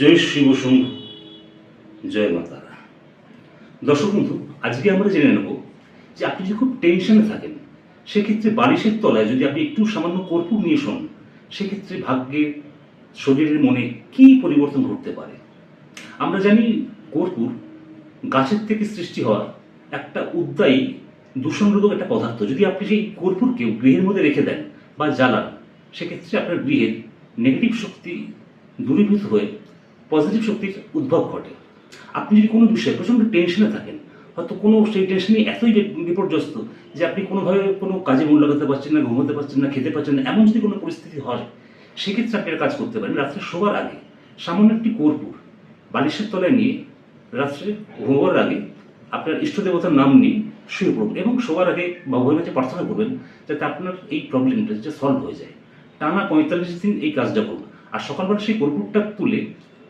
জয় শিব শম্ভু, জয় মাতারা। দর্শক বন্ধু, আজকে আমরা জেনে নেব যে আপনি যদি খুব টেনশনে থাকেন, সেক্ষেত্রে বালিশের তলায় যদি আপনি একটু সামান্য কর্পূর নিয়ে শোন, সেক্ষেত্রে ভাগ্যে, শরীরের, মনে কি পরিবর্তন ঘটতে পারে। আমরা জানি কর্পূর গাছের থেকে সৃষ্টি হওয়া একটা উদ্দায়ী দূষণরোধক একটা পদার্থ। যদি আপনি সেই কর্পূরকে গৃহের মধ্যে রেখে দেন বা জ্বালান, সেক্ষেত্রে আপনার গৃহের নেগেটিভ শক্তি দূরীভূত হয়ে পজিটিভ শক্তির উদ্ভব ঘটে। আপনি যদি কোনো বিষয়ে প্রচণ্ড টেনশনে থাকেন, হয়তো কোনো সেই টেনশনই এতই বিপর্যস্ত যে আপনি কোনোভাবে কোনো কাজে মন লাগাতে পারছেন না, ঘুমোতে পারছেন না, খেতে পারছেন না, এমন যদি কোনো পরিস্থিতি হয়, সেক্ষেত্রে আপনি একটা কাজ করতে পারেন। রাত্রে শোবার আগে সামান্য একটি কর্পূর বালিশের তলায় নিয়ে রাত্রে ঘুমোবার আগে আপনার ইষ্ট দেবতার নাম নিয়ে শুয়ে পড়ুন এবং শোবার আগে ভগবানের কাছে প্রার্থনা করবেন যাতে আপনার এই প্রবলেমটা যেটা সলভ হয়ে যায়। টানা 45 দিন এই কাজটা করুন। আর সকালবেলা সেই কর্পূরটা তুলে